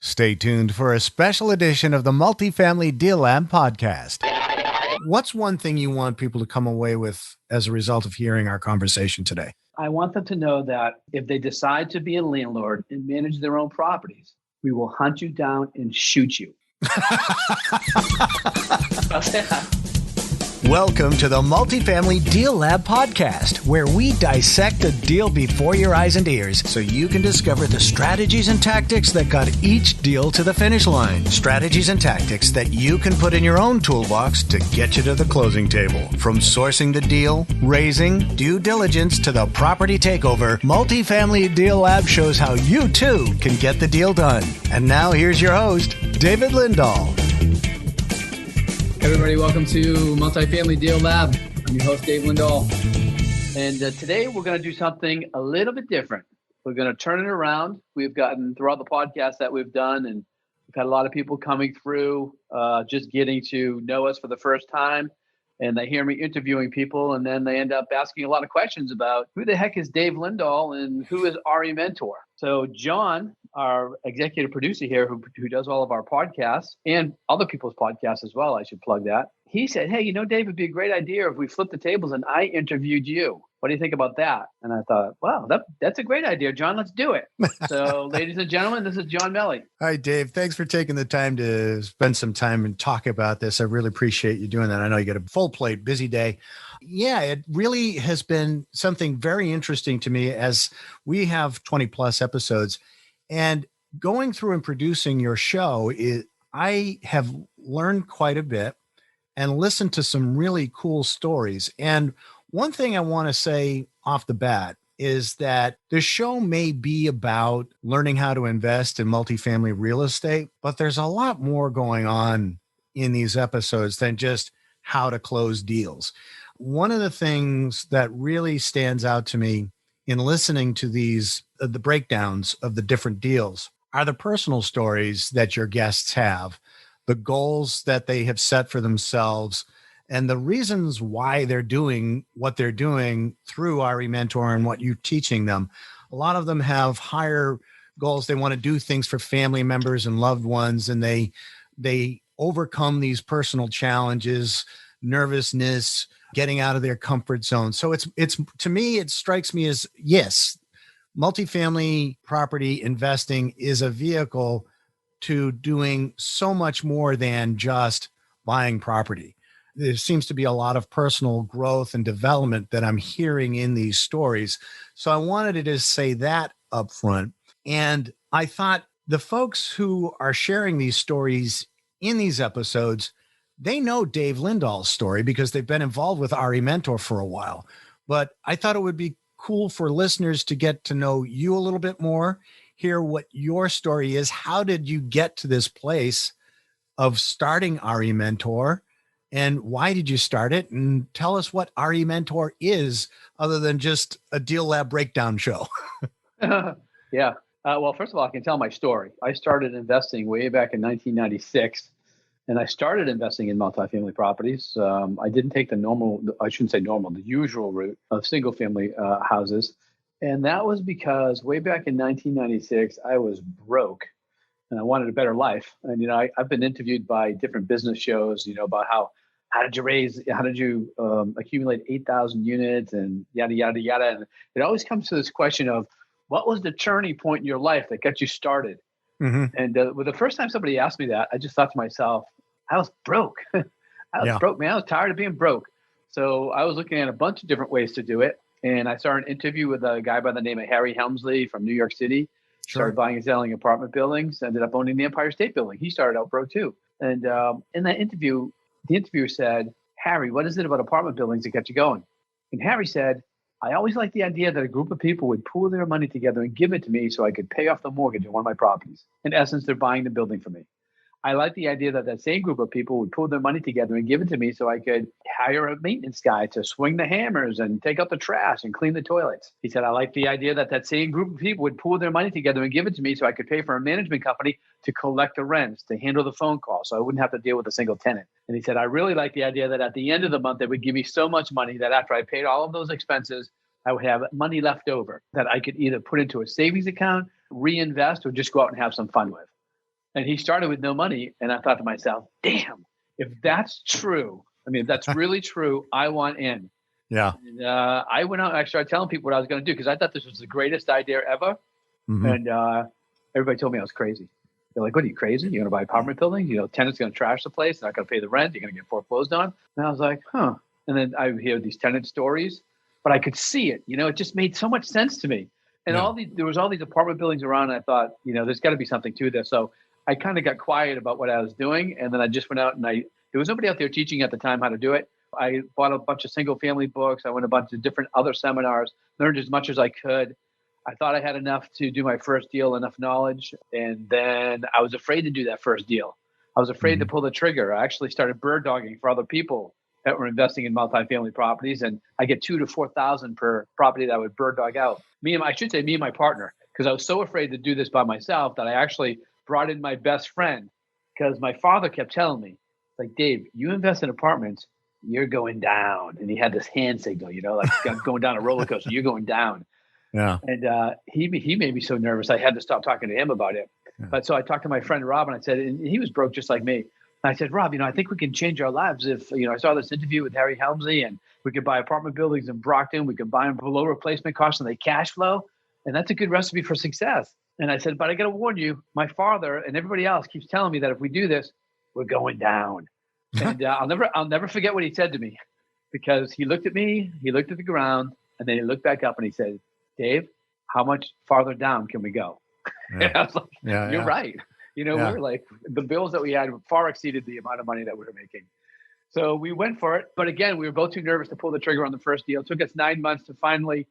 Stay tuned for a special edition of the Multifamily Deal Lab podcast. What's one thing you want people to come away with as a result of hearing our conversation today? I want them to know that if they decide to be a landlord and manage their own properties, we will hunt you down and shoot you. Welcome to the Multifamily Deal Lab podcast, where we dissect a deal before your eyes and ears so you can discover the strategies and tactics that got each deal to the finish line. Strategies and tactics that you can put in your own toolbox to get you to the closing table. From sourcing the deal, raising, due diligence to the property takeover, Multifamily Deal Lab shows how you too can get the deal done. And now here's your host, David Lindahl. Everybody, welcome to Multifamily Deal Lab. I'm your host, David Lindahl. And today we're going to do something a little bit different. We're going to turn it around. We've gotten throughout the podcast that we've done, and we've had a lot of people coming through, just getting to know us for the first time. And they hear me interviewing people, and then they end up asking a lot of questions about who the heck is Dave Lindahl and who is RE Mentor. So John, our executive producer here, who does all of our podcasts and other people's podcasts as well, I should plug that. He said, hey, Dave, it'd be a great idea if we flipped the tables and I interviewed you. What do you think about that? And I thought, wow, that's a great idea, John. Let's do it. So ladies and gentlemen, this is John Melly. Hi, Dave. Thanks for taking the time to spend some time and talk about this. I really appreciate you doing that. I know you got a full plate, busy day. Yeah, it really has been something very interesting to me as we have 20 plus episodes. And going through and producing your show, I have learned quite a bit and listened to some really cool stories. And one thing I want to say off the bat is that the show may be about learning how to invest in multifamily real estate, but there's a lot more going on in these episodes than just how to close deals. One of the things that really stands out to me in listening to these, the breakdowns of the different deals, are the personal stories that your guests have, the goals that they have set for themselves, and the reasons why they're doing what they're doing through RE Mentor and what you're teaching them. A lot of them have higher goals. They want to do things for family members and loved ones, and they overcome these personal challenges, nervousness, getting out of their comfort zone. So it's to me, it strikes me as, yes, multifamily property investing is a vehicle to doing so much more than just buying property. There seems to be a lot of personal growth and development that I'm hearing in these stories. So I wanted to just say that up front. And I thought the folks who are sharing these stories in these episodes, they know Dave Lindahl's story because they've been involved with RE Mentor for a while. But I thought it would be cool for listeners to get to know you a little bit more, hear what your story is. How did you get to this place of starting RE Mentor? And why did you start it? And tell us what RE Mentor is, other than just a Deal Lab breakdown show. Yeah. Well, first of all, I can tell my story. I started investing way back in 1996, and I started investing in multifamily properties. I didn't take the usual route of single family houses. And that was because way back in 1996, I was broke and I wanted a better life. And, I've been interviewed by different business shows, about how did you accumulate 8,000 units and yada, yada, yada. And it always comes to this question of what was the turning point in your life that got you started? Mm-hmm. And with the first time somebody asked me that, I just thought to myself, I was broke. Broke, man. I was tired of being broke. So I was looking at a bunch of different ways to do it. And I saw an interview with a guy by the name of Harry Helmsley from New York City. Sure. Started buying and selling apartment buildings, ended up owning the Empire State Building. He started out broke too. And in that interview, the interviewer said, Harry, what is it about apartment buildings that got you going? And Harry said, I always liked the idea that a group of people would pool their money together and give it to me so I could pay off the mortgage on one of my properties. In essence, they're buying the building for me. I like the idea that that same group of people would pool their money together and give it to me so I could hire a maintenance guy to swing the hammers and take out the trash and clean the toilets. He said, I like the idea that that same group of people would pool their money together and give it to me so I could pay for a management company to collect the rents, to handle the phone calls, so I wouldn't have to deal with a single tenant. And he said, I really like the idea that at the end of the month, they would give me so much money that after I paid all of those expenses, I would have money left over that I could either put into a savings account, reinvest, or just go out and have some fun with. And he started with no money. And I thought to myself, damn, if that's true, I mean, if that's really true, I want in. Yeah. And, I went out and I started telling people what I was going to do because I thought this was the greatest idea ever. Mm-hmm. And everybody told me I was crazy. They're like, what, are you crazy? You're going to buy apartment buildings? You know, tenants going to trash the place. They're not going to pay the rent. You're going to get foreclosed on. And I was like, huh. And then I would hear these tenant stories, but I could see it. You know, it just made so much sense to me. And there was all these apartment buildings around. And I thought, you know, there's got to be something to this. So I kind of got quiet about what I was doing. And then I just went out and there was nobody out there teaching at the time how to do it. I bought a bunch of single family books. I went to a bunch of different other seminars, learned as much as I could. I thought I had enough to do my first deal, enough knowledge. And then I was afraid to do that first deal. I was afraid to pull the trigger. I actually started bird dogging for other people that were investing in multifamily properties. And I get 2,000 to 4,000 per property that I would bird dog out. Me and my partner, because I was so afraid to do this by myself that I actually brought in my best friend because my father kept telling me, like, Dave, you invest in apartments, you're going down. And he had this hand signal, you know, like going down a roller coaster, you're going down. Yeah. And he made me so nervous. I had to stop talking to him about it. Yeah. But so I talked to my friend Rob and I said, and he was broke just like me. And I said, Rob, you know, I think we can change our lives if, you know, I saw this interview with Harry Helmsley and we could buy apartment buildings in Brockton. We could buy them below replacement costs and they cash flow. And that's a good recipe for success. And I said, but I got to warn you, my father and everybody else keeps telling me that if we do this, we're going down. And I'll never forget what he said to me, because he looked at me, he looked at the ground, and then he looked back up and he said, Dave, how much farther down can we go? Yeah. And I was like, you're right. You know, we're like, the bills that we had far exceeded the amount of money that we were making. So we went for it. But again, we were both too nervous to pull the trigger on the first deal. It took us 9 months to finally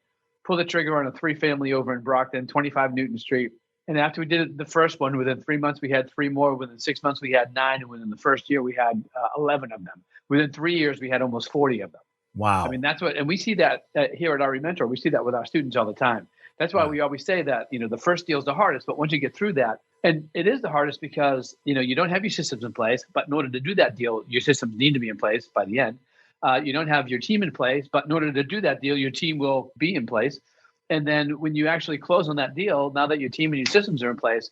pull the trigger on a 3-family over in Brockton, 25 Newton Street. And after we did the first one, within 3 months, we had 3 more. Within 6 months, we had 9. And within the first year, we had 11 of them. Within 3 years, we had almost 40 of them. Wow. I mean, that's what, and we see that here at RE Mentor, we see that with our students all the time. That's why we always say that, you know, the first deal is the hardest, but once you get through that, and it is the hardest because, you know, you don't have your systems in place, but in order to do that deal, your systems need to be in place by the end. You don't have your team in place, but in order to do that deal, your team will be in place. And then when you actually close on that deal, now that your team and your systems are in place,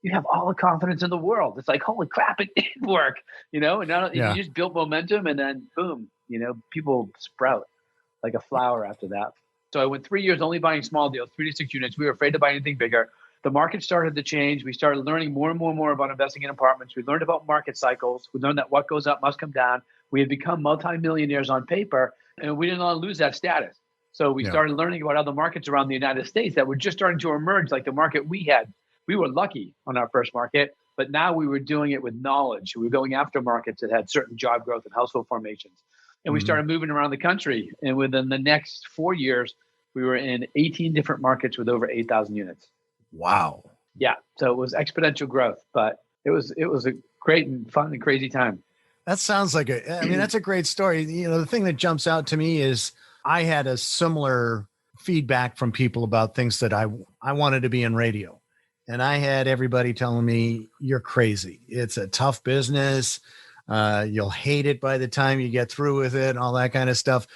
you have all the confidence in the world. It's like, holy crap, it did work, you know, and now you just built momentum and then boom, you know, people sprout like a flower after that. So I went 3 years only buying small deals, 3 to 6 units. We were afraid to buy anything bigger. The market started to change. We started learning more and more about investing in apartments. We learned about market cycles. We learned that what goes up must come down. We had become multimillionaires on paper, and we didn't want to lose that status. So we started learning about other markets around the United States that were just starting to emerge, like the market we had. We were lucky on our first market, but now we were doing it with knowledge. We were going after markets that had certain job growth and household formations. And we started moving around the country. And within the next 4 years, we were in 18 different markets with over 8,000 units. Wow. Yeah. So it was exponential growth, but it was a great and fun and crazy time. That sounds like that's a great story. You know, the thing that jumps out to me is I had a similar feedback from people about things that I wanted to be in radio. And I had everybody telling me, you're crazy. It's a tough business. You'll hate it by the time you get through with it and all that kind of stuff.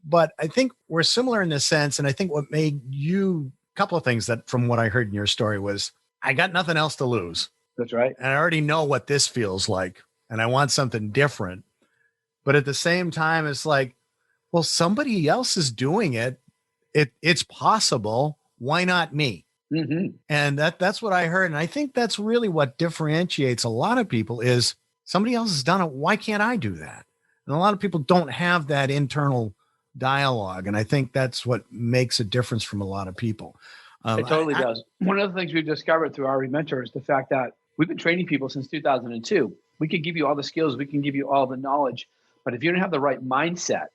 But I think we're similar in this sense. And I think what made you, a couple of things that from what I heard in your story was, I got nothing else to lose. That's right. And I already know what this feels like. And I want something different. But at the same time, it's like, well, somebody else is doing it. It's possible. Why not me? Mm-hmm. And that's what I heard. And I think that's really what differentiates a lot of people is somebody else has done it. Why can't I do that? And a lot of people don't have that internal dialogue. And I think that's what makes a difference from a lot of people. It totally does. One of the things we've discovered through our mentor is the fact that we've been training people since 2002. We can give you all the skills. We can give you all the knowledge. But if you don't have the right mindset,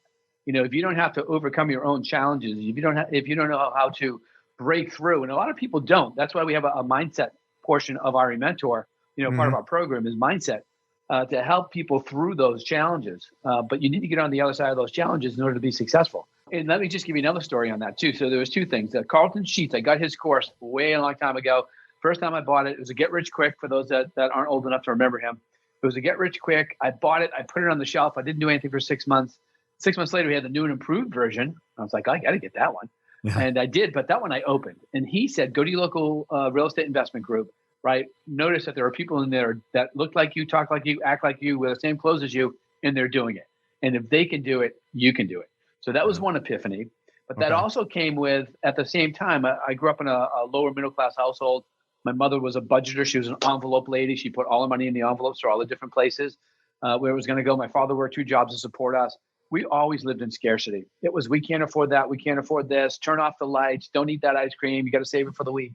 you know, if you don't have to overcome your own challenges, if you don't know how to break through, and a lot of people don't. That's why we have a mindset portion of our mentor. You know, part of our program is mindset to help people through those challenges. But you need to get on the other side of those challenges in order to be successful. And let me just give you another story on that too. So there was 2 things. Carlton Sheets, I got his course way a long time ago. First time I bought it was a get rich quick for those that aren't old enough to remember him. It was a get rich quick. I bought it. I put it on the shelf. I didn't do anything for 6 months. 6 months later, we had the new and improved version. I was like, I got to get that one. Yeah. And I did, but that one I opened. And he said, go to your local real estate investment group, right? Notice that there are people in there that look like you, talk like you, act like you, with the same clothes as you, and they're doing it. And if they can do it, you can do it. So that was one epiphany. But that also came with, at the same time, I grew up in a lower middle class household. My mother was a budgeter. She was an envelope lady. She put all the money in the envelopes for all the different places where it was going to go. My father worked 2 jobs to support us. We always lived in scarcity. It was, we can't afford that. We can't afford this. Turn off the lights. Don't eat that ice cream. You got to save it for the week.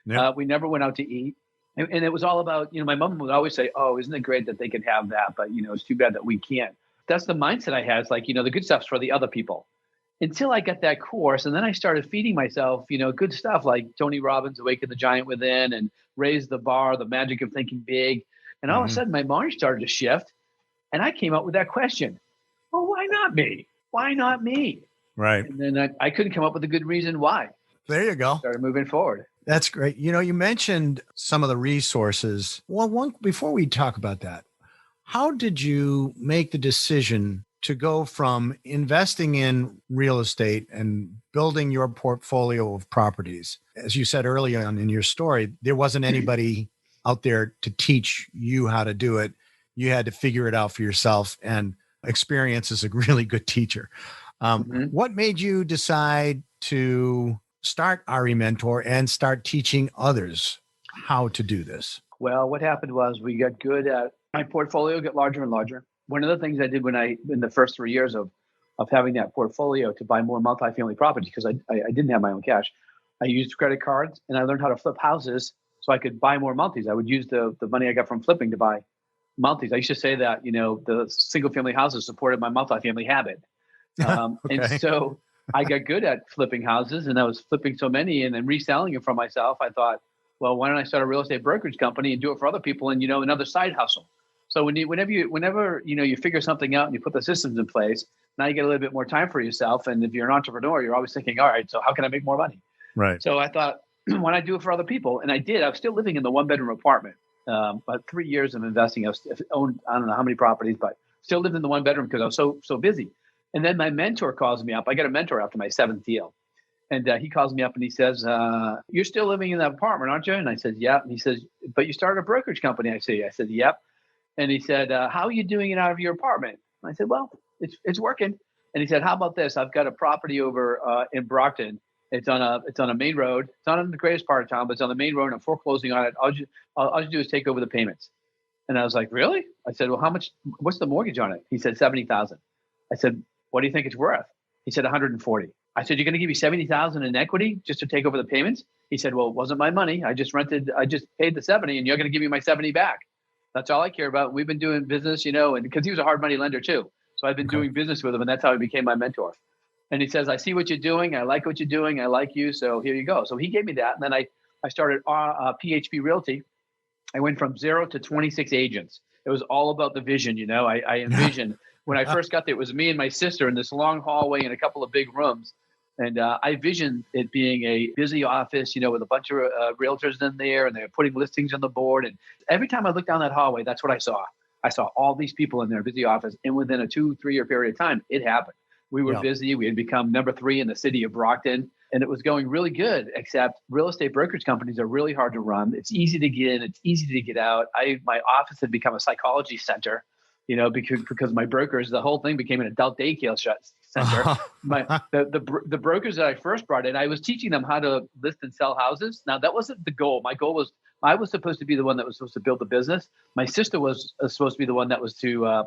Yep. We never went out to eat. And it was all about, my mom would always say, oh, isn't it great that they can have that? But, it's too bad that we can't. That's the mindset I had. It's like, the good stuff's for the other people. Until I got that course. And then I started feeding myself, good stuff like Tony Robbins, Awaken the Giant Within, and Raise the Bar, The Magic of Thinking Big. And all of a sudden my mind started to shift. And I came up with that question. Well, why not me? Why not me? Right. And then I couldn't come up with a good reason why. There you go. Started moving forward. That's great. You mentioned some of the resources. Well, before we talk about that, how did you make the decision to go from investing in real estate and building your portfolio of properties? As you said earlier on in your story, there wasn't anybody out there to teach you how to do it. You had to figure it out for yourself, and experience is a really good teacher. What made you decide to start RE Mentor and start teaching others how to do this? Well, what happened was we got good at, my portfolio got larger and larger. One of the things I did in the first 3 years of having that portfolio to buy more multifamily properties, because I didn't have my own cash, I used credit cards and I learned how to flip houses so I could buy more multis. I would use the money I got from flipping to buy multis. I used to say that, the single family houses supported my multifamily habit. And so I got good at flipping houses, and I was flipping so many and then reselling it for myself. I thought, well, why don't I start a real estate brokerage company and do it for other people and, another side hustle. So whenever you figure something out and you put the systems in place, now you get a little bit more time for yourself. And if you're an entrepreneur, you're always thinking, all right, so how can I make more money? Right. So I thought, why not do it for other people? And I did. I was still living in the 1-bedroom apartment. About 3 years of investing, I owned, I don't know how many properties, but still lived in the 1-bedroom because I was so busy. And then my mentor calls me up. I got a mentor after my 7th deal. And he calls me up and he says, you're still living in that apartment, aren't you? And I said, yeah. And he says, but you started a brokerage company, I see. I said, yep. And he said, how are you doing it out of your apartment? And I said, well, it's working. And he said, how about this? I've got a property over in Brockton. It's on a main road. It's not in the greatest part of town, but it's on the main road, and I'm foreclosing on it. All you do is take over the payments. And I was like, really? I said, well, what's the mortgage on it? He said, $70,000. I said, what do you think it's worth? He said, 140. I said, you're going to give me 70,000 in equity just to take over the payments? He said, well, it wasn't my money. I just paid the 70, and you're going to give me my 70 back. That's all I care about. We've been doing business, and because he was a hard money lender too. So I've been doing business with him, and that's how he became my mentor. And he says, I see what you're doing. I like what you're doing. I like you. So here you go. So he gave me that. And then I started PHP Realty. I went from 0 to 26 agents. It was all about the vision. I envisioned when I first got there, it was me and my sister in this long hallway and a couple of big rooms. And I visioned it being a busy office, with a bunch of realtors in there, and they were putting listings on the board. And every time I looked down that hallway, that's what I saw. I saw all these people in their busy office. And within a 2-3 year period of time, it happened. We were busy. We had become number 3 in the city of Brockton, and it was going really good, except real estate brokerage companies are really hard to run. It's easy to get in. It's easy to get out. My office had become a psychology center, because my brokers, the whole thing became an adult daycare center. The brokers that I first brought in, I was teaching them how to list and sell houses. Now, that wasn't the goal. My goal was, I was supposed to be the one that was supposed to build the business. My sister was supposed to be the one that was to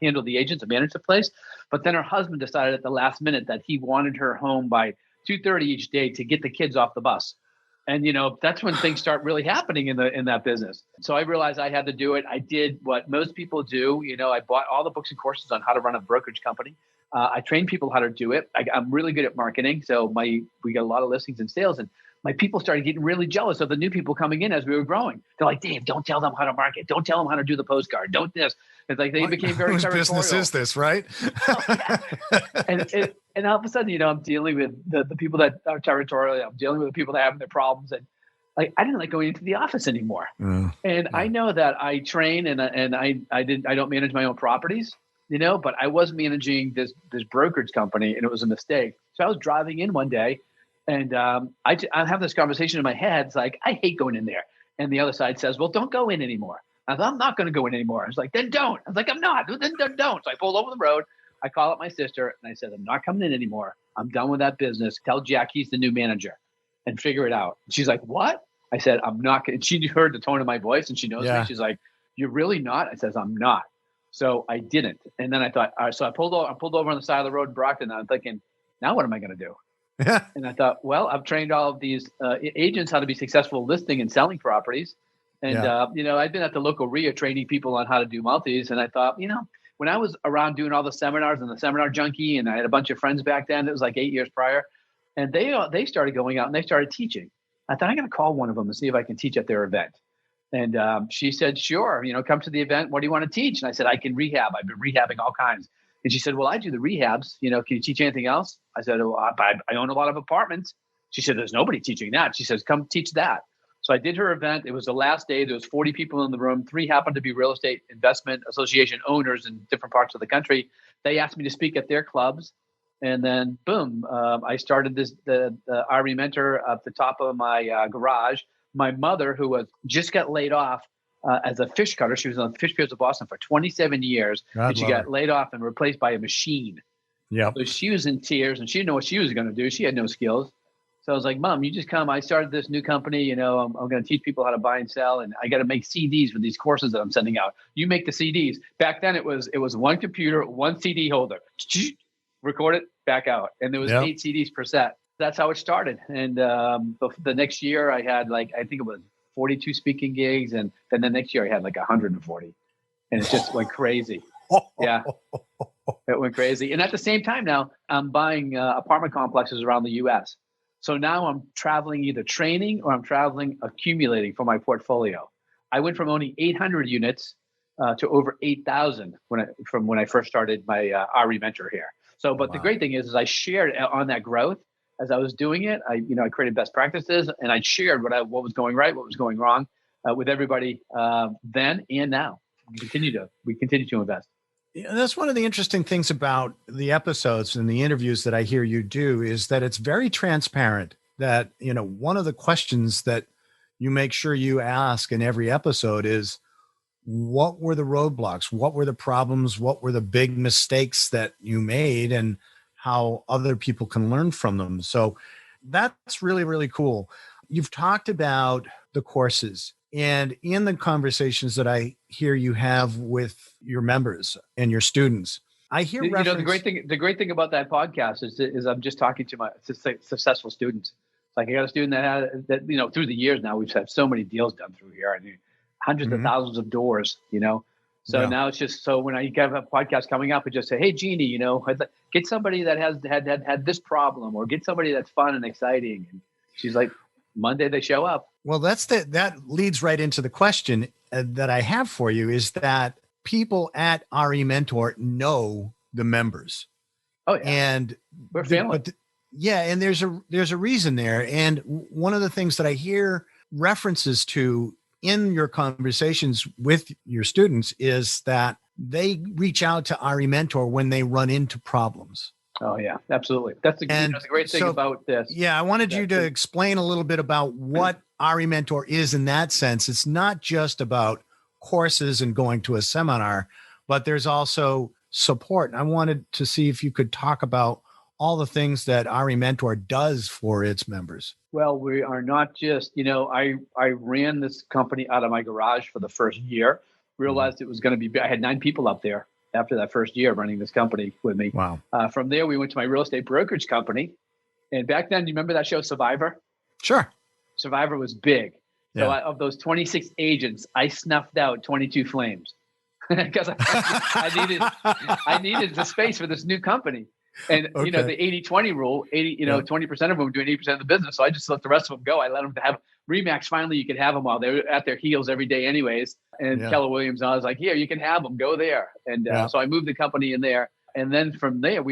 handle the agents and manage the place. But then her husband decided at the last minute that he wanted her home by 2:30 each day to get the kids off the bus. And, that's when things start really happening in that business. So I realized I had to do it. I did what most people do. I bought all the books and courses on how to run a brokerage company. I trained people how to do it. I'm really good at marketing. So we got a lot of listings and sales, and my people started getting really jealous of the new people coming in as we were growing. They're like, Dave, don't tell them how to market. Don't tell them how to do the postcard. Don't this. It's like they became very territorial. Whose business is this, right? And all of a sudden, I'm dealing with the people that are territorial. I'm dealing with the people that have their problems. And I didn't like going into the office anymore. I know that I train and I don't manage my own properties, but I was managing this brokerage company, and it was a mistake. So I was driving in one day, and I have this conversation in my head. It's like, I hate going in there. And the other side says, well, don't go in anymore. I thought, I'm not going to go in anymore. I was like, then don't. I was like, I'm not. Then don't. So I pulled over the road. I call up my sister and I said, I'm not coming in anymore. I'm done with that business. Tell Jack he's the new manager and figure it out. She's like, what? I said, I'm not going to. She heard the tone of my voice and she knows me. She's like, you're really not? I says, I'm not. So I didn't. And then I thought, all right, so I pulled over on the side of the road in Brockton. And I'm thinking, now what am I going to do? And I thought, well, I've trained all of these agents how to be successful listing and selling properties. And, I've been at the local RIA training people on how to do multis. And I thought, when I was around doing all the seminars and the seminar junkie, and I had a bunch of friends back then, it was like 8 years prior, and they started going out and they started teaching. I thought, I'm going to call one of them and see if I can teach at their event. And she said, sure, come to the event. What do you want to teach? And I said, I can rehab. I've been rehabbing all kinds. And she said, well, I do the rehabs. Can you teach anything else? I said, oh, I own a lot of apartments. She said, there's nobody teaching that. She says, come teach that. So I did her event. It was the last day. There was 40 people in the room. 3 happened to be real estate investment association owners in different parts of the country. They asked me to speak at their clubs. And then, boom, I started the RE Mentor at the top of my garage. My mother, who just got laid off as a fish cutter. She was on the fish piers of Boston for 27 years. And she got laid off and replaced by a machine. Yeah. So she was in tears and she didn't know what she was going to do. She had no skills. So I was like, Mom, you just come. I started this new company. I'm going to teach people how to buy and sell. And I got to make CDs for these courses that I'm sending out. You make the CDs. Back then it was one computer, one CD holder. Record it, back out. And there was 8 CDs per set. That's how it started. And the next year I had I think it was 42 speaking gigs. And then the next year I had 140. And it just went crazy. Yeah, it went crazy. And at the same time now, I'm buying apartment complexes around the U.S. So now I'm traveling either training or I'm traveling accumulating for my portfolio. I went from owning 800 units to over 8,000 when I first started my RE Mentor here. So, but the great thing is I shared on that growth as I was doing it. I created best practices and I shared what was going right, what was going wrong with everybody then and now. We continue to invest. Yeah, that's one of the interesting things about the episodes and the interviews that I hear you do is that it's very transparent. That, one of the questions that you make sure you ask in every episode is, what were the roadblocks? What were the problems? What were the big mistakes that you made and how other people can learn from them? So that's really, really cool. You've talked about the courses. And in the conversations that I hear you have with your members and your students, I hear reference. The great thing about that podcast is I'm just talking to my successful students. Like I got a student that through the years now we've had so many deals done through here. I mean, hundreds of thousands of doors. So now it's just so when I have a podcast coming up, I just say, hey, Jeannie, get somebody that has had this problem, or get somebody that's fun and exciting. And she's like, Monday they show up. Well, that leads right into the question that I have for you is that people at RE Mentor know the members. Oh, yeah. And we're family. And there's a reason there. And one of the things that I hear references to in your conversations with your students is that they reach out to RE Mentor when they run into problems. Oh, yeah, absolutely. That's a great thing about this. Yeah, I wanted you to explain a little bit about what RE Mentor is in that sense. It's not just about courses and going to a seminar, but there's also support. And I wanted to see if you could talk about all the things that RE Mentor does for its members. Well, we are not just, I ran this company out of my garage for the first year, realized it was going to be, I had 9 people up there after that first year running this company with me. Wow. From there, we went to my real estate brokerage company. And back then, do you remember that show Survivor? Sure. Survivor was big. Yeah. So of those 26 agents, I snuffed out 22 flames because I needed the space for this new company. And, the 80-20 rule, 20% of them doing 80% of the business. So I just let the rest of them go. I let them have Remax. Finally, you could have them while they're at their heels every day anyways. And Keller Williams, I was like, here, you can have them, go there. And so I moved the company in there. And then from there,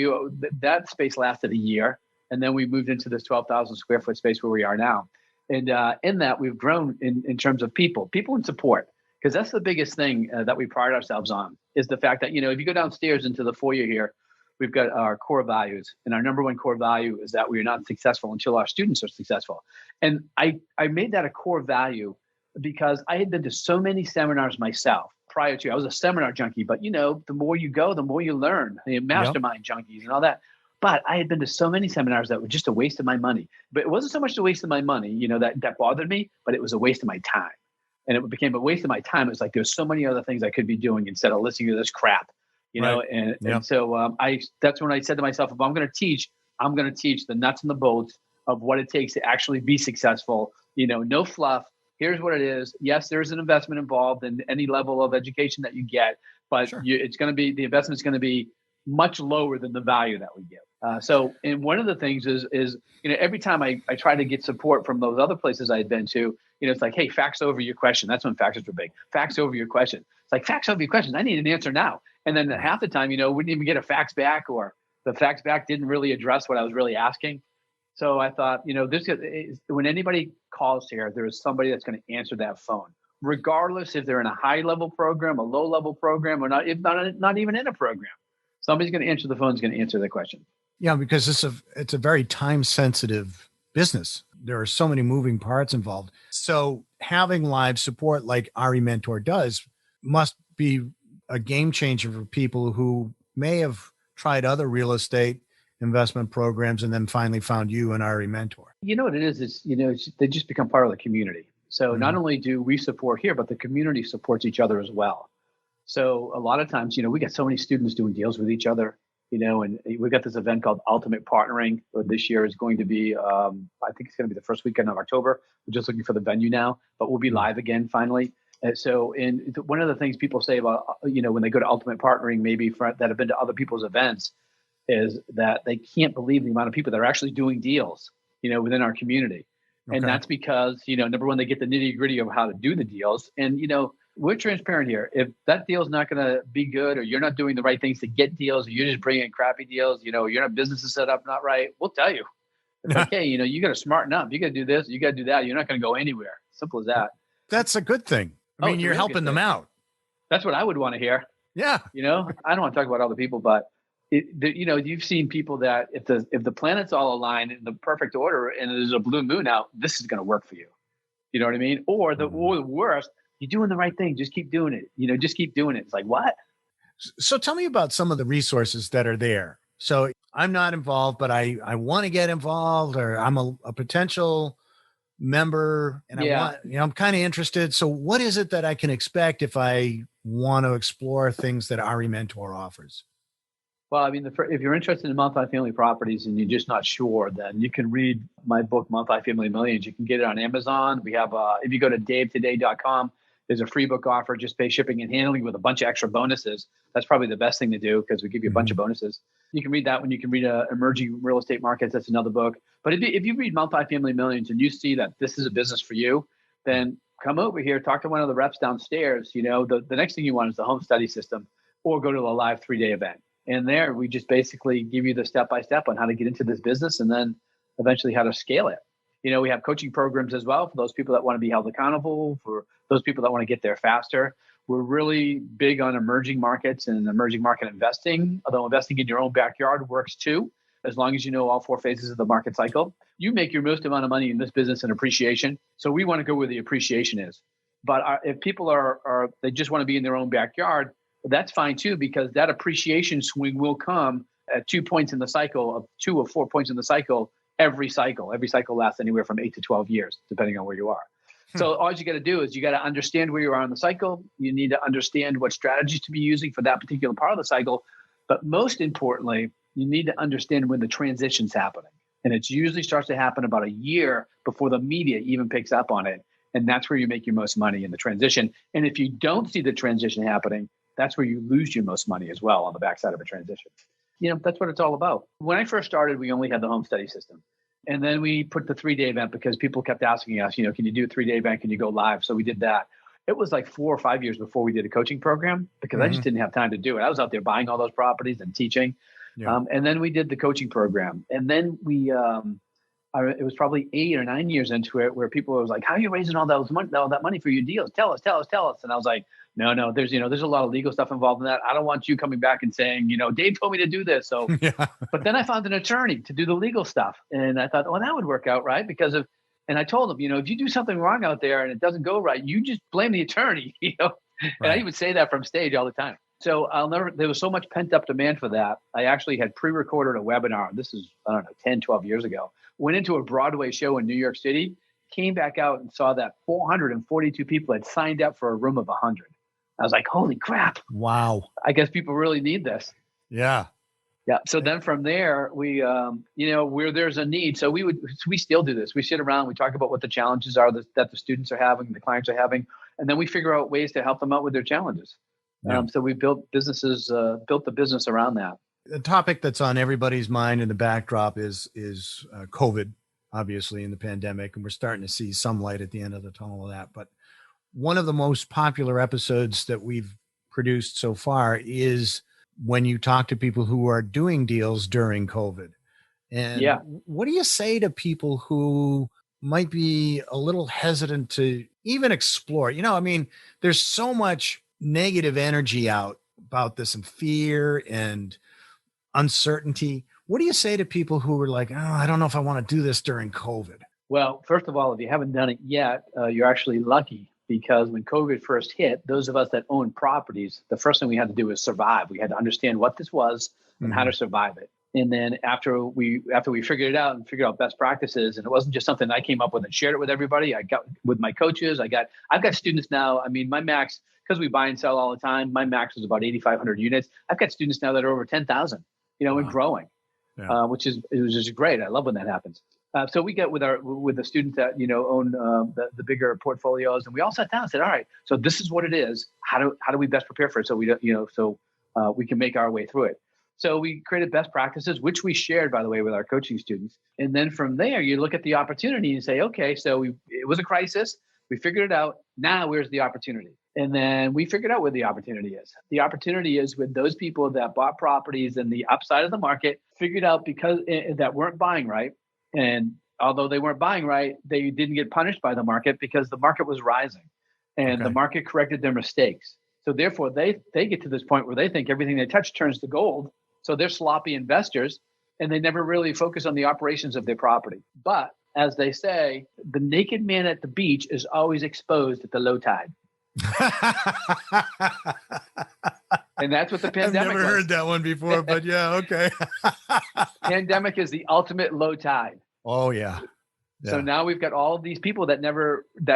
that space lasted a year. And then we moved into this 12,000 square foot space where we are now. And in that, we've grown in terms of people and support. Because that's the biggest thing that we pride ourselves on is the fact that, if you go downstairs into the foyer here, we've got our core values. And our number one core value is that we are not successful until our students are successful. And I made that a core value because I had been to so many seminars myself prior to. I was a seminar junkie, but the more you go, the more you learn. Mastermind junkies and all that. But I had been to so many seminars that were just a waste of my money. But it wasn't so much a waste of my money, that bothered me, but it was a waste of my time. And it became a waste of my time. It was like there's so many other things I could be doing instead of listening to this crap, And so that's when I said to myself, if I'm going to teach the nuts and the bolts of what it takes to actually be successful. No fluff. Here's what it is. Yes, there's an investment involved in any level of education that you get, but Sure. the investment's going to be much lower than the value that we give. And one of the things is every time I try to get support from those other places I had been to, it's like, hey, fax over your question. That's when faxes were big. Fax over your question. It's like, fax over your question. I need an answer now. And then half the time, wouldn't even get a fax back, or the fax back didn't really address what I was really asking. So I thought, when anybody calls here, there is somebody that's going to answer that phone, regardless if they're in a high level program, a low level program, or not, if not even in a program. Somebody's going to answer the phone, is going to answer the question. Yeah, because it's a very time sensitive business. There are so many moving parts involved. So having live support like RE Mentor does must be a game changer for people who may have tried other real estate investment programs and then finally found you and RE Mentor. You know what it is? They just become part of the community. So not only do we support here, but the community supports each other as well. So a lot of times, we got so many students doing deals with each other, and we've got this event called Ultimate Partnering. This year is going to be, I think it's going to be the first weekend of October. We're just looking for the venue now, but we'll be live again finally. And one of the things people say about, when they go to Ultimate Partnering, maybe that have been to other people's events, is that they can't believe the amount of people that are actually doing deals, within our community. Okay. And that's because, number one, they get the nitty gritty of how to do the deals. And, we're transparent here. If that deal is not going to be good, or you're not doing the right things to get deals, or you're just bringing in crappy deals, your business is set up not right, we'll tell you. It's like, hey, you got to smarten up. You got to do this. You got to do that. You're not going to go anywhere. Simple as that. That's a good thing. I mean, you're helping them out. That's what I would want to hear. Yeah. I don't want to talk about other people, but you've seen people that if the planets all align in the perfect order and there's a blue moon out, this is going to work for you. You know what I mean? Or the worst, you're doing the right thing. Just keep doing it. Just keep doing it. It's like, what? So tell me about some of the resources that are there. So I'm not involved, but I want to get involved, or I'm a potential member, and I'm kind of interested. So what is it that I can expect if I want to explore things that RE Mentor offers? Well, I mean, if you're interested in multifamily properties and you're just not sure, then you can read my book, Multifamily Millions. You can get it on Amazon. We have, if you go to davetoday.com, there's a free book offer, just pay shipping and handling with a bunch of extra bonuses. That's probably the best thing to do, because we give you a bunch of bonuses. You can read that one. You can read Emerging Real Estate Markets. That's another book. But if you read Multifamily Millions and you see that this is a business for you, then come over here, talk to one of the reps downstairs. The next thing you want is the home study system, or go to a live 3-day event. And there we just basically give you the step-by-step on how to get into this business, and then eventually how to scale it. We have coaching programs as well for those people that want to be held accountable, for those people that want to get there faster. We're really big on emerging markets and emerging market investing, although investing in your own backyard works too, as long as you know all 4 phases of the market cycle. You make your most amount of money in this business in appreciation. So we want to go where the appreciation is. But if people they just want to be in their own backyard, that's fine too, because that appreciation swing will come at 2 points in the cycle, of 2 or 4 points in the cycle. Every cycle lasts anywhere from 8 to 12 years, depending on where you are. So all you got to do is you got to understand where you are in the cycle. You need to understand what strategies to be using for that particular part of the cycle. But most importantly, you need to understand when the transition's happening. And it usually starts to happen about a year before the media even picks up on it. And that's where you make your most money, in the transition. And if you don't see the transition happening, that's where you lose your most money as well, on the backside of a transition. That's what it's all about. When I first started, we only had the home study system. And then we put the 3-day event, because people kept asking us, can you do a 3-day event? Can you go live? So we did that. It was like 4 or 5 years before we did a coaching program, because I just didn't have time to do it. I was out there buying all those properties and teaching. Yeah. And then we did the coaching program. And then it was probably 8 or 9 years into it, where people was like, how are you raising all that money for your deals? Tell us. And I was like, no, there's a lot of legal stuff involved in that. I don't want you coming back and saying, Dave told me to do this. So, But then I found an attorney to do the legal stuff. And I thought, well, that would work out, right? Because And I told him, if you do something wrong out there and it doesn't go right, you just blame the attorney, And I would say that from stage all the time. So there was so much pent up demand for that. I actually had pre-recorded a webinar. This is, 10, 12 years ago. Went into a Broadway show in New York City, came back out and saw that 442 people had signed up for a room of 100. I was like, holy crap. Wow. I guess people really need this. Yeah. Yeah. So then from there, we, where there's a need. So we still do this. We sit around, we talk about what the challenges are that the students are having, the clients are having, and then we figure out ways to help them out with their challenges. Yeah. So we built the business around that. The topic that's on everybody's mind in the backdrop is COVID, obviously, in the pandemic. And we're starting to see some light at the end of the tunnel of that. But one of the most popular episodes that we've produced so far is when you talk to people who are doing deals during COVID. And what do you say to people who might be a little hesitant to even explore? There's so much negative energy out about this and fear and uncertainty. What do you say to people who are like, I don't know if I want to do this during COVID? Well, first of all, if you haven't done it yet, you're actually lucky, because when COVID first hit, those of us that own properties, the first thing we had to do was survive. We had to understand what this was and how to survive it. And then after we figured it out and figured out best practices, and it wasn't just something I came up with and shared it with everybody. I got with my coaches. I've got students now. My max, because we buy and sell all the time, my max is about 8,500 units. I've got students now that are over 10,000, and growing, which is great. I love when that happens. So we get with the students that own the bigger portfolios, and we all sat down and said, all right, so this is what it is. How do we best prepare for it so we don't we can make our way through it. So we created best practices, which we shared, by the way, with our coaching students. And then from there, you look at the opportunity and say, okay, so it was a crisis. We figured it out. Now where's the opportunity? And then we figured out where the opportunity is. The opportunity is with those people that bought properties in the upside of the market, figured out because that weren't buying right. And although they weren't buying right, they didn't get punished by the market because the market was rising and the market corrected their mistakes. So therefore, they get to this point where they think everything they touch turns to gold. So they're sloppy investors and they never really focus on the operations of their property. But as they say, the naked man at the beach is always exposed at the low tide. And that's what the pandemic I've never heard that one before, but yeah, okay. Pandemic is the ultimate low tide. Oh, yeah. So now we've got all of these people that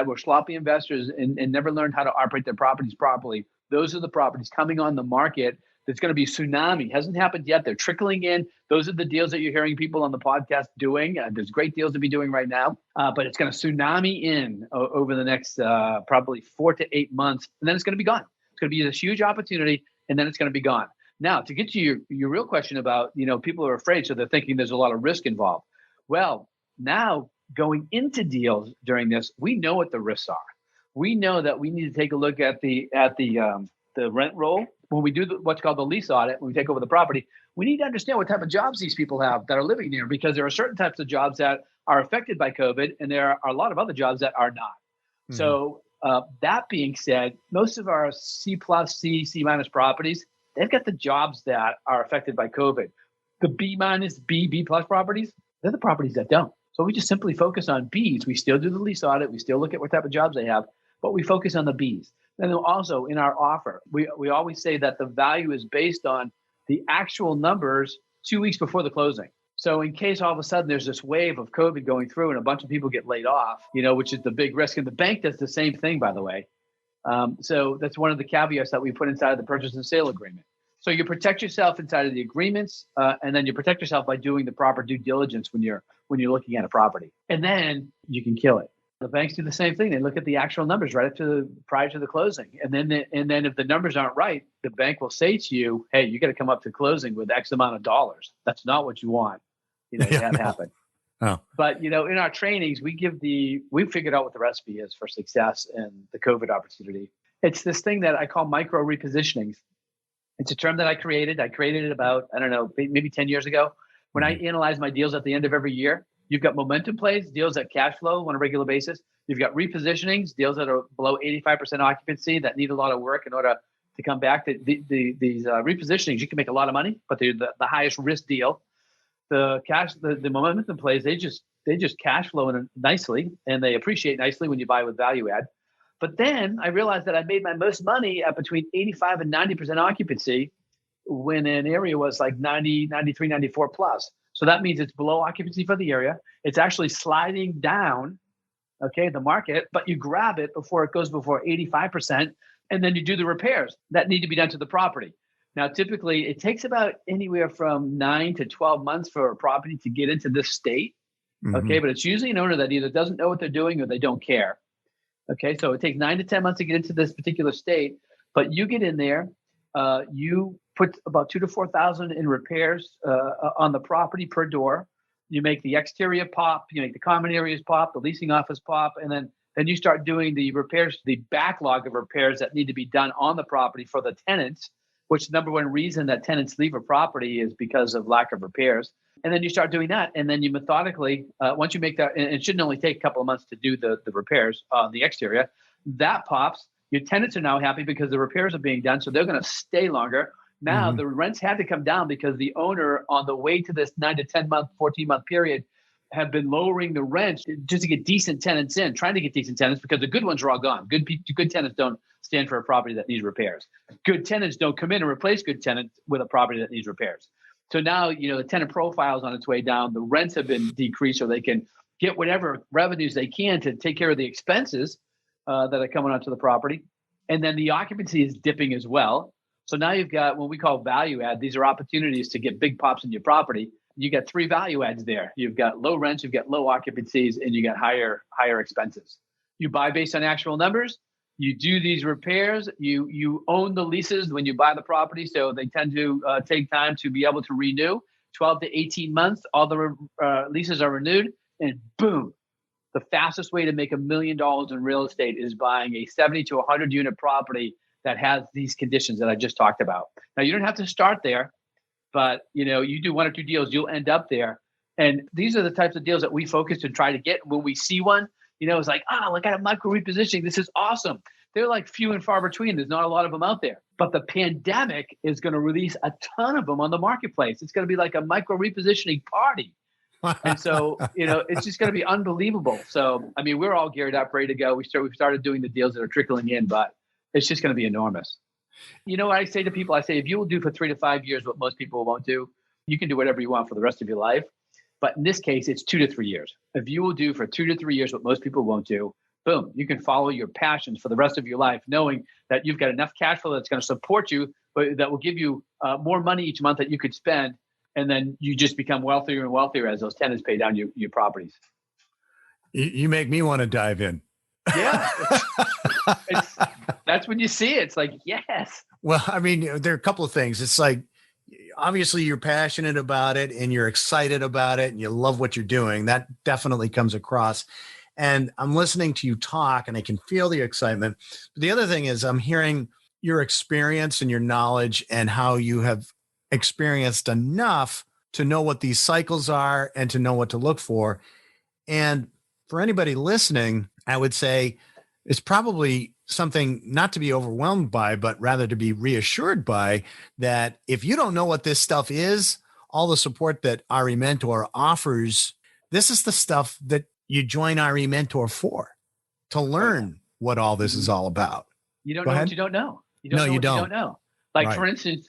were sloppy investors and never learned how to operate their properties properly. Those are the properties coming on the market. There's going to be a tsunami. Hasn't happened yet. They're trickling in. Those are the deals that you're hearing people on the podcast doing. There's great deals to be doing right now, but it's going to tsunami in over the next probably 4 to 8 months, and then it's going to be gone. It's going to be this huge opportunity, and then it's going to be gone. Now, to get to your real question about, people are afraid, so they're thinking there's a lot of risk involved. Well, now going into deals during this, we know what the risks are. We know that we need to take a look at the rent roll. When we do what's called the lease audit, when we take over the property, we need to understand what type of jobs these people have that are living there, because there are certain types of jobs that are affected by COVID, and there are a lot of other jobs that are not. Mm-hmm. So that being said, most of our C+, C minus properties, they've got the jobs that are affected by COVID. The B minus, B plus properties, they're the properties that don't. So we just simply focus on Bs. We still do the lease audit. We still look at what type of jobs they have, but we focus on the Bs. And then also in our offer, we always say that the value is based on the actual numbers 2 weeks before the closing. So in case all of a sudden there's this wave of COVID going through and a bunch of people get laid off, which is the big risk. And the bank does the same thing, by the way. So that's one of the caveats that we put inside of the purchase and sale agreement. So you protect yourself inside of the agreements, and then you protect yourself by doing the proper due diligence when you're looking at a property. And then you can kill it. The banks do the same thing. They look at the actual numbers right prior to the closing. And then if the numbers aren't right, the bank will say to you, hey, you got to come up to closing with X amount of dollars. That's not what you want, to have happen. Oh. But, in our trainings, we figured out what the recipe is for success in the COVID opportunity. It's this thing that I call micro repositionings. It's a term that I created. I created it about, maybe 10 years ago. When I analyze my deals at the end of every year, you've got momentum plays, deals that cash flow on a regular basis. You've got repositionings, deals that are below 85% occupancy that need a lot of work in order to come back. These repositionings, you can make a lot of money, but they're the highest risk deal. The momentum plays, they just they just cash flow in nicely, and they appreciate nicely when you buy with value add. But then I realized that I made my most money at between 85 and 90% occupancy when an area was like 90, 93, 94 plus. So that means it's below occupancy for the area. It's actually sliding down, okay, the market, but you grab it before it goes before 85%, and then you do the repairs that need to be done to the property. Now, typically, it takes about anywhere from 9 to 12 months for a property to get into this state, okay? But it's usually an owner that either doesn't know what they're doing or they don't care, okay? So it takes 9 to 10 months to get into this particular state, but you get in there, you put about 2,000 to 4,000 in repairs on the property per door. You make the exterior pop, you make the common areas pop, the leasing office pop, and then you start doing the repairs, the backlog of repairs that need to be done on the property for the tenants, which the number one reason that tenants leave a property is because of lack of repairs. And then you start doing that, and then you methodically, once you make that, and it shouldn't only take a couple of months to do the repairs on the exterior, that pops. Your tenants are now happy because the repairs are being done, so they're going to stay longer. Now, the rents had to come down because the owner, on the way to this 9 to 10 month, 14-month period, have been lowering the rent just to get decent tenants in, trying to get decent tenants because the good ones are all gone. Good tenants don't stand for a property that needs repairs. Good tenants don't come in and replace good tenants with a property that needs repairs. So now, the tenant profile is on its way down. The rents have been decreased so they can get whatever revenues they can to take care of the expenses that are coming onto the property. And then the occupancy is dipping as well. So now you've got what we call value add. These are opportunities to get big pops in your property. You got 3 value adds there. You've got low rents, you've got low occupancies, and you got higher expenses. You buy based on actual numbers. You do these repairs. You own the leases when you buy the property, so they tend to take time to be able to renew. 12 to 18 months, all the leases are renewed, and boom. The fastest way to make $1 million in real estate is buying a 70 to 100 unit property that has these conditions that I just talked about. Now, you don't have to start there, but you do 1 or 2 deals, you'll end up there. And these are the types of deals that we focus and try to get. When we see one, it's like, look at a micro repositioning. This is awesome. They're like few and far between. There's not a lot of them out there. But the pandemic is going to release a ton of them on the marketplace. It's going to be like a micro repositioning party. And so, it's just going to be unbelievable. So, I mean, we're all geared up, ready to go. We've started doing the deals that are trickling in, but it's just going to be enormous. You know what I say to people? I say, if you will do for 3 to 5 years what most people won't do, you can do whatever you want for the rest of your life. But in this case, it's 2 to 3 years. If you will do for 2 to 3 years what most people won't do, boom, you can follow your passions for the rest of your life, knowing that you've got enough cash flow that's going to support you, but that will give you more money each month that you could spend. And then you just become wealthier and wealthier as those tenants pay down your properties. You make me want to dive in. Yeah. That's when you see it. It's like, yes. Well, I mean, there are a couple of things. It's like, obviously you're passionate about it and you're excited about it and you love what you're doing. That definitely comes across. And I'm listening to you talk and I can feel the excitement. But the other thing is I'm hearing your experience and your knowledge and how you have experienced enough to know what these cycles are and to know what to look for. And for anybody listening, I would say it's probably something not to be overwhelmed by, but rather to be reassured by, that if you don't know what this stuff is, all the support that RE Mentor offers, this is the stuff that you join RE Mentor for, to learn what all this is all about. You don't know what you don't know. You don't know. Like, right. For instance,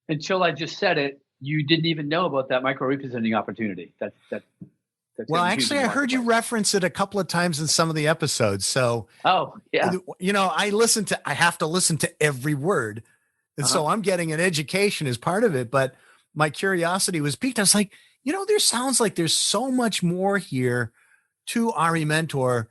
until I just said it, you didn't even know about that micro repositioning opportunity. Well, actually, I heard you reference it a couple of times in some of the episodes. So, oh yeah, I have to listen to every word, and so I'm getting an education as part of it. But my curiosity was piqued. I was like, there sounds like there's so much more here to RE Mentor,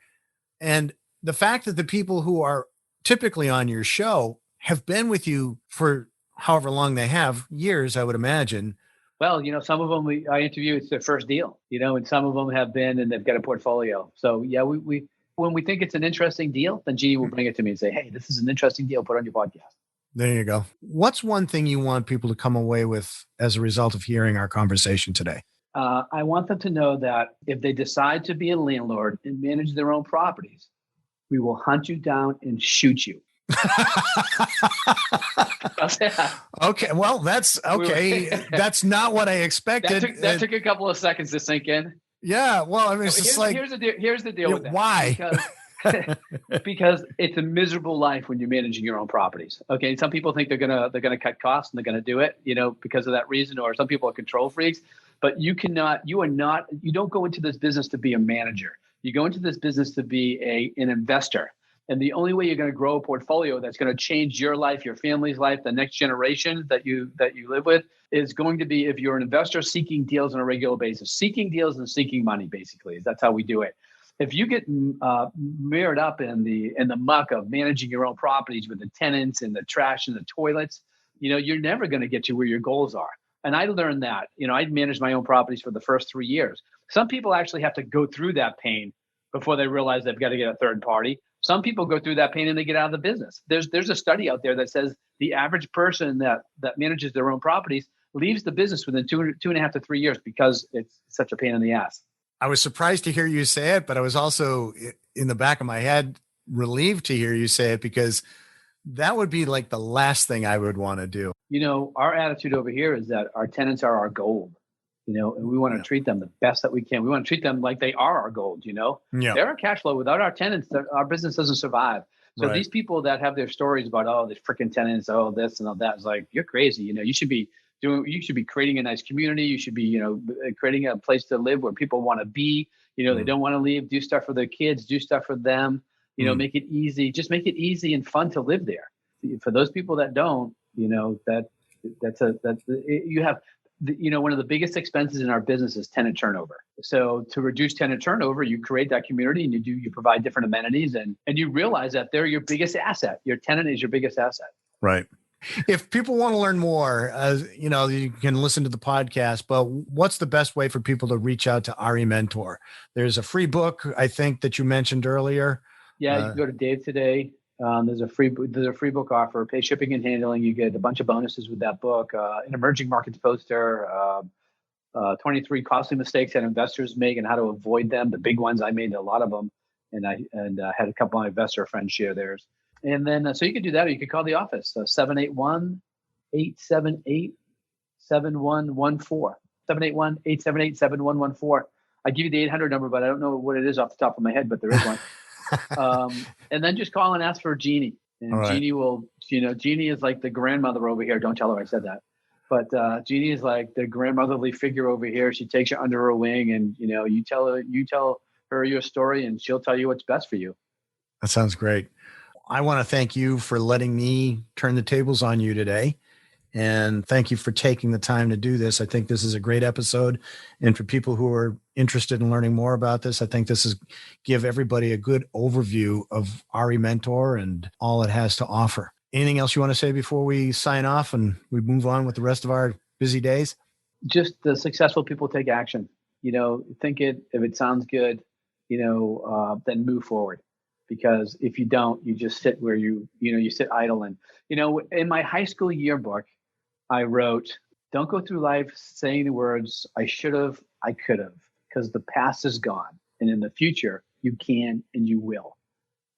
and the fact that the people who are typically on your show have been with you for however long they have, years, I would imagine. Well, some of them I interview, it's their first deal, and some of them have been and they've got a portfolio. So yeah, we when we think it's an interesting deal, then Jeannie will bring it to me and say, hey, this is an interesting deal, put on your podcast. There you go. What's one thing you want people to come away with as a result of hearing our conversation today? I want them to know that if they decide to be a landlord and manage their own properties, we will hunt you down and shoot you. Okay, well, that's okay. That's not what I expected. That took a couple of seconds to sink in. Yeah. Well, I mean, it's just like, here's the deal with that. Why? Because it's a miserable life when you're managing your own properties. Okay. Some people think they're gonna cut costs and they're gonna do it, because of that reason, or some people are control freaks. But you don't go into this business to be a manager. You go into this business to be an investor. And the only way you're going to grow a portfolio that's going to change your life, your family's life, the next generation that you live with, is going to be if you're an investor seeking deals on a regular basis. Seeking deals and seeking money, basically. That's how we do it. If you get mirrored up in the muck of managing your own properties with the tenants and the trash and the toilets, you're never going to get to where your goals are. And I learned that. I managed my own properties for the first 3 years. Some people actually have to go through that pain before they realize they've got to get a third party. Some people go through that pain and they get out of the business. There's a study out there that says the average person that manages their own properties leaves the business within 2.5 to 3 years because it's such a pain in the ass. I was surprised to hear you say it, but I was also in the back of my head relieved to hear you say it, because that would be like the last thing I would want to do. Our attitude over here is that our tenants are our gold. And we want to treat them the best that we can. We want to treat them like they are our gold, Yeah. They're our cash flow. Without our tenants, our business doesn't survive. So Right. These people that have their stories about, these freaking tenants, this and all that, is like, you're crazy. You should be creating a nice community. You should be, creating a place to live where people want to be. They don't want to leave. Do stuff for their kids. Do stuff for them. Make it easy. Just make it easy and fun to live there. For those people that don't, you have. One of the biggest expenses in our business is tenant turnover. So to reduce tenant turnover, you create that community and you provide different amenities, and you realize that they're your biggest asset. Your tenant is your biggest asset. Right. If people want to learn more, you can listen to the podcast, but what's the best way for people to reach out to RE Mentor? There's a free book, I think, that you mentioned earlier. Yeah, you can go to Dave today. There's a free book offer, pay shipping and handling. You get a bunch of bonuses with that book, an emerging markets poster, 23 costly mistakes that investors make and how to avoid them. The big ones, I made a lot of them, and I had a couple of my investor friends share theirs. And then, so you could do that, or you could call the office, 781-878-7114, 781-878-7114. I give you the 800 number, but I don't know what it is off the top of my head, but there is one. And then just call and ask for Jeannie. And right. Jeannie will, Jeannie is like the grandmother over here. Don't tell her I said that. But Jeannie is like the grandmotherly figure over here. She takes you under her wing, and you tell her your story, and she'll tell you what's best for you. That sounds great. I want to thank you for letting me turn the tables on you today. And thank you for taking the time to do this. I think this is a great episode. And for people who are interested in learning more about this, I think this is give everybody a good overview of RE Mentor and all it has to offer. Anything else you want to say before we sign off and we move on with the rest of our busy days? Just the successful people take action. Think it, if it sounds good, then move forward. Because if you don't, you just sit where you sit idle. And, in my high school yearbook, I wrote, don't go through life saying the words, I should have, I could have, because the past is gone. And in the future, you can and you will.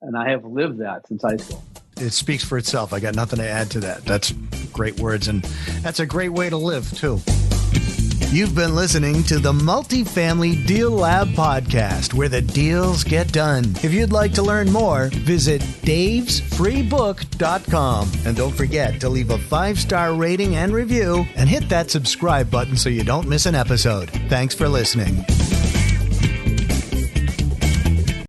And I have lived that since high school. It speaks for itself. I got nothing to add to that. That's great words. And that's a great way to live, too. You've been listening to the Multifamily Deal Lab podcast, where the deals get done. If you'd like to learn more, visit davesfreebook.com. And don't forget to leave a 5-star rating and review and hit that subscribe button so you don't miss an episode. Thanks for listening.